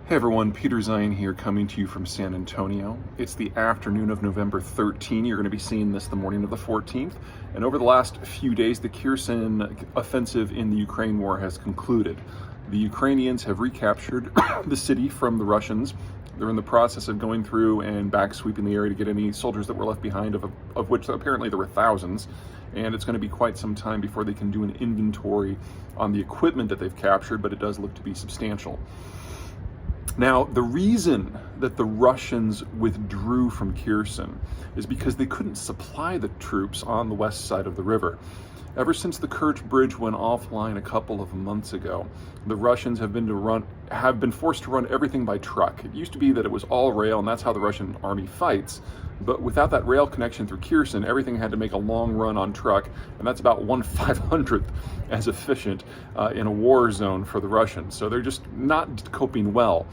Hey everyone, Peter Zion here coming to you from San Antonio. It's the afternoon of November 13. You're going to be seeing this the morning of the 14th. And over the last few days, the Kherson offensive in the Ukraine war has concluded. The Ukrainians have recaptured the city from the Russians. They're in the process of going through and back sweeping the area to get any soldiers that were left behind, of which apparently there were thousands. And it's going to be quite some time before they can do an inventory on the equipment that they've captured, but it does look to be substantial. Now, the reason that the Russians withdrew from Kherson is because they couldn't supply the troops on the west side of the river. Ever since the Kerch Bridge went offline a couple of months ago, the Russians have been forced to run everything by truck. It used to be that it was all rail, and that's how the Russian army fights. But without that rail connection through Kherson, everything had to make a long run on truck, and that's about 1/500th as efficient in a war zone for the Russians. So they're just not coping well.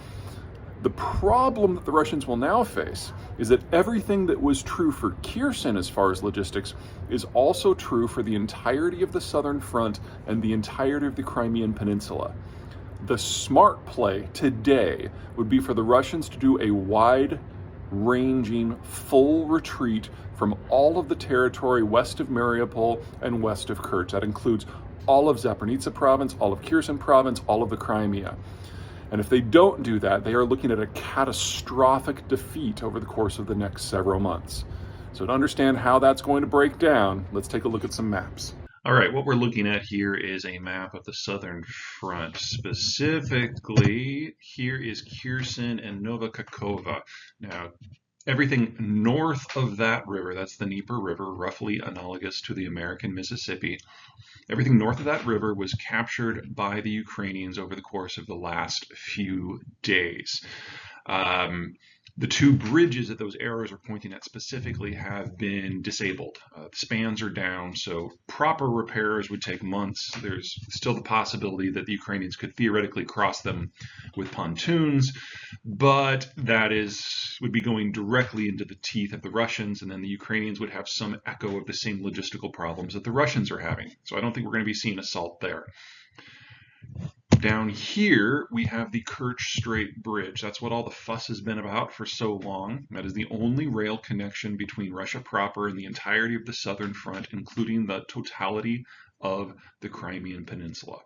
The problem that the Russians will now face is that everything that was true for Kherson as far as logistics is also true for the entirety of the southern front and the entirety of the Crimean Peninsula. The smart play today would be for the Russians to do a wide-ranging, full retreat from all of the territory west of Mariupol and west of Kerch. That includes all of Zaporizhzhia province, all of Kherson province, all of the Crimea. And if they don't do that, they are looking at a catastrophic defeat over the course of the next several months. So to understand how that's going to break down, let's take a look at some maps. All right, what we're looking at here is a map of the southern front. Specifically, here is Kherson and Nova Kakhovka. Now, everything north of that river, that's the Dnieper River, roughly analogous to the American Mississippi. Everything north of that river was captured by the Ukrainians over the course of the last few days. The two bridges that those arrows are pointing at specifically have been disabled. The spans are down, so proper repairs would take months. There's still the possibility that the Ukrainians could theoretically cross them with pontoons, but that would be going directly into the teeth of the Russians, and then the Ukrainians would have some echo of the same logistical problems that the Russians are having. So I don't think we're going to be seeing assault there. Down here, we have the Kerch Strait Bridge. That's what all the fuss has been about for so long. That is the only rail connection between Russia proper and the entirety of the southern front, including the totality of the Crimean Peninsula.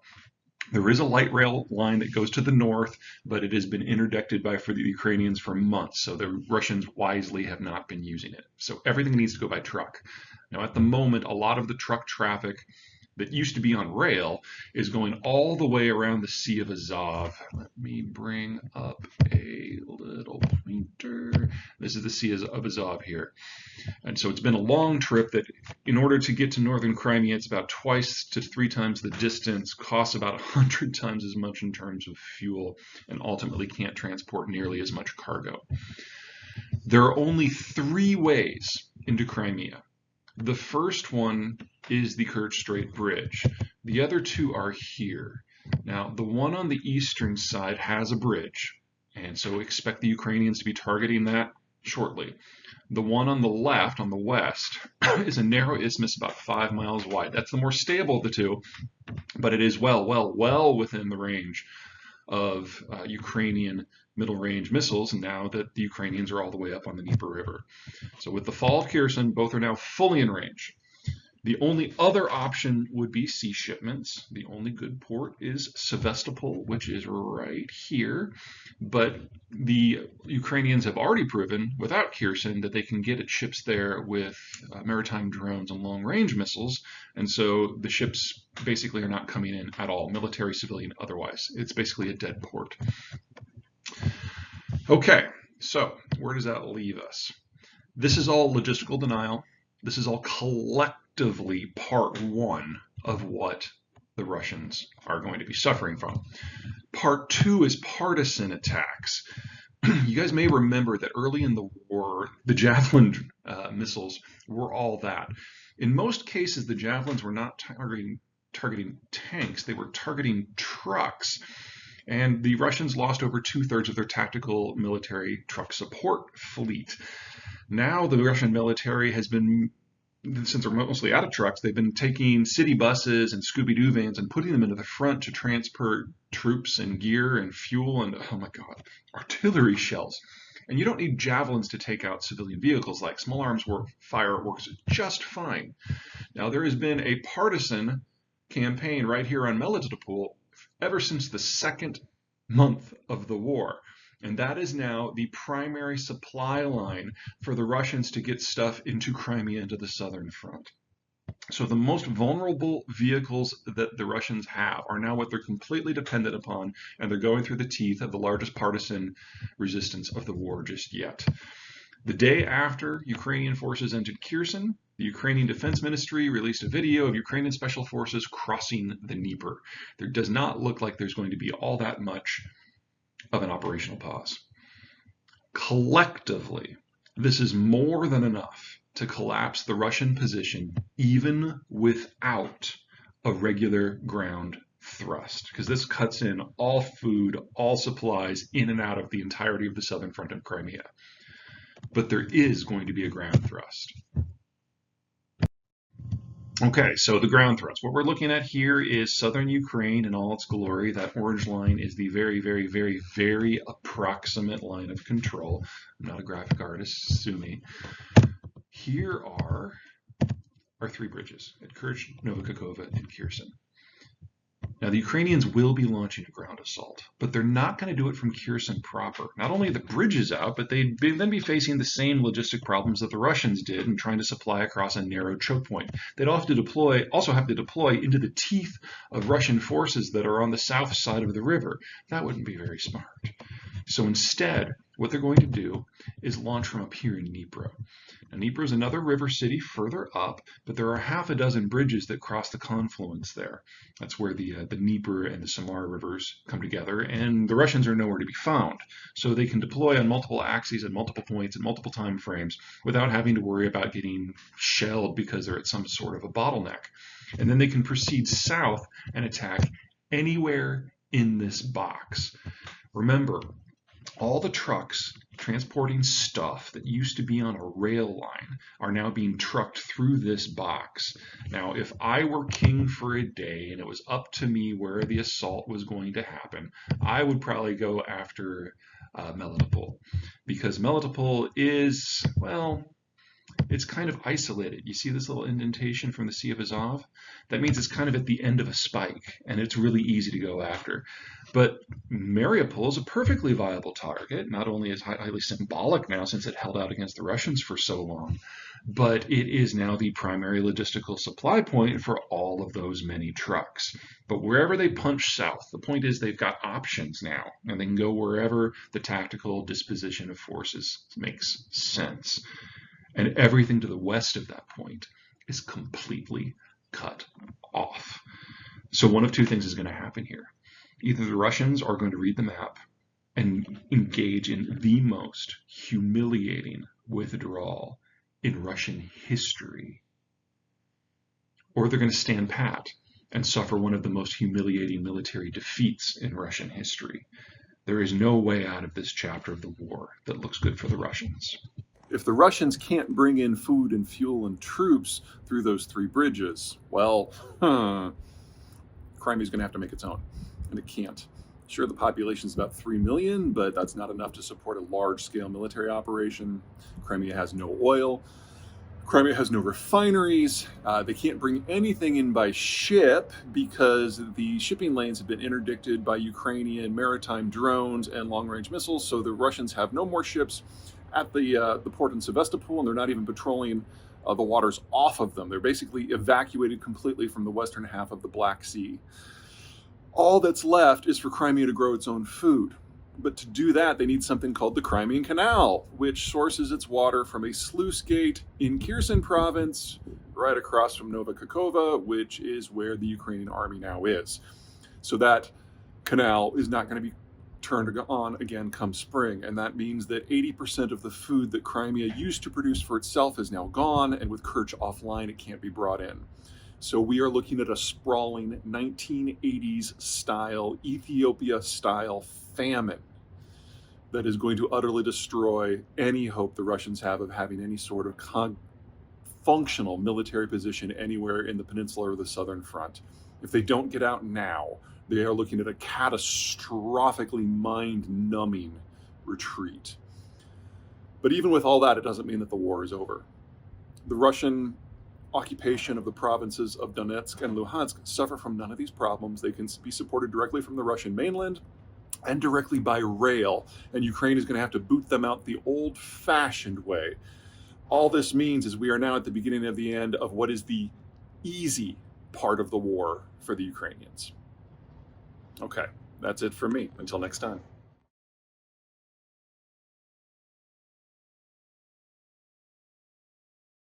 There is a light rail line that goes to the north, but it has been interdicted for the Ukrainians for months, so the Russians wisely have not been using it. So everything needs to go by truck. Now, at the moment, a lot of the truck traffic that used to be on rail is going all the way around the Sea of Azov. Let me bring up a little pointer. This is the Sea of Azov here. And so it's been a long trip that in order to get to northern Crimea, it's about 2 to 3 times the distance, costs about 100 times as much in terms of fuel, and ultimately can't transport nearly as much cargo. There are only 3 ways into Crimea. The first one is the Kerch Strait Bridge. The other 2 are here. Now, the one on the eastern side has a bridge, and so expect the Ukrainians to be targeting that shortly. The one on the left, on the west, is a narrow isthmus about 5 miles wide. That's the more stable of the 2, but it is well within the range of Ukrainian middle-range missiles now that the Ukrainians are all the way up on the Dnieper River. So with the fall of Kherson, both are now fully in range. The only other option would be sea shipments. The only good port is Sevastopol, which is right here. But the Ukrainians have already proven, without Kherson, that they can get at ships there with maritime drones and long-range missiles. And so the ships basically are not coming in at all, military, civilian, otherwise. It's basically a dead port. Okay, so where does that leave us? This is all logistical denial. This is all collectively part 1 of what the Russians are going to be suffering from. Part 2 is partisan attacks. You guys may remember that early in the war, the Javelin missiles were all that. In most cases, the Javelins were not targeting tanks, they were targeting trucks. And the Russians lost over 2/3 of their tactical military truck support fleet. Now the Russian military has been since they're mostly out of trucks, they've been taking city buses and Scooby-Doo vans and putting them into the front to transport troops and gear and fuel and, oh my God, artillery shells. And you don't need javelins to take out civilian vehicles. Like small arms fire works just fine. Now, there has been a partisan campaign right here on Melitopol ever since the second month of the war. And that is now the primary supply line for the Russians to get stuff into Crimea, into the southern front. So the most vulnerable vehicles that the Russians have are now what they're completely dependent upon, and they're going through the teeth of the largest partisan resistance of the war just yet. The day after Ukrainian forces entered Kherson, the Ukrainian Defense Ministry released a video of Ukrainian special forces crossing the Dnieper. There does not look like there's going to be all that much of an operational pause. Collectively, this is more than enough to collapse the Russian position even without a regular ground thrust, because this cuts in all food, all supplies in and out of the entirety of the southern front of Crimea. But there is going to be a ground thrust. Okay, so the ground thrust. What we're looking at here is southern Ukraine in all its glory. That orange line is the very, very, very, very approximate line of control. I'm not a graphic artist, sue me. Here are our three bridges at Kerch, Novokakova, and Kherson. Now, the Ukrainians will be launching a ground assault, but they're not going to do it from Kherson proper. Not only are the bridges out, but they'd then be facing the same logistic problems that the Russians did in trying to supply across a narrow choke point. They'd also have to deploy into the teeth of Russian forces that are on the south side of the river. That wouldn't be very smart. So instead, what they're going to do is launch from up here in Dnipro. Now, Dnipro is another river city further up, but there are half a dozen bridges that cross the confluence there. That's where the Dnieper and the Samara rivers come together, and the Russians are nowhere to be found. So they can deploy on multiple axes at multiple points at multiple time frames without having to worry about getting shelled because they're at some sort of a bottleneck. And then they can proceed south and attack anywhere in this box. Remember, all the trucks transporting stuff that used to be on a rail line are now being trucked through this box. Now, if I were king for a day and it was up to me where the assault was going to happen, I would probably go after Melitopol, because Melitopol is, well, it's kind of isolated. You see this little indentation from the Sea of Azov? That means it's kind of at the end of a spike, and it's really easy to go after. But Mariupol is a perfectly viable target. Not only is it highly symbolic now since it held out against the Russians for so long, but it is now the primary logistical supply point for all of those many trucks. But wherever they punch south, the point is they've got options now, and they can go wherever the tactical disposition of forces makes sense. And everything to the west of that point is completely cut off. So one of two things is going to happen here. Either the Russians are going to read the map and engage in the most humiliating withdrawal in Russian history, or they're going to stand pat and suffer one of the most humiliating military defeats in Russian history. There is no way out of this chapter of the war that looks good for the Russians. If the Russians can't bring in food and fuel and troops through those three bridges, well, Crimea's going to have to make its own, and it can't. Sure, the population is about 3 million, but that's not enough to support a large-scale military operation. Crimea has no oil. Crimea has no refineries. They can't bring anything in by ship because the shipping lanes have been interdicted by Ukrainian maritime drones and long-range missiles, so the Russians have no more ships at the port in Sevastopol, and they're not even patrolling the waters off of them. They're basically evacuated completely from the western half of the Black Sea. All that's left is for Crimea to grow its own food. But to do that, they need something called the Crimean Canal, which sources its water from a sluice gate in Kherson province, right across from Novokakova, which is where the Ukrainian army now is. So that canal is not going to be turned on again come spring, and that means that 80% of the food that Crimea used to produce for itself is now gone, and with Kerch offline, it can't be brought in. So we are looking at a sprawling 1980s style, Ethiopia style famine that is going to utterly destroy any hope the Russians have of having any sort of functional military position anywhere in the peninsula or the southern front. If they don't get out now, they are looking at a catastrophically mind-numbing retreat. But even with all that, it doesn't mean that the war is over. The Russian occupation of the provinces of Donetsk and Luhansk suffer from none of these problems. They can be supported directly from the Russian mainland and directly by rail, and Ukraine is going to have to boot them out the old-fashioned way. All this means is we are now at the beginning of the end of what is the easy part of the war for the Ukrainians. Okay, that's it for me. Until next time.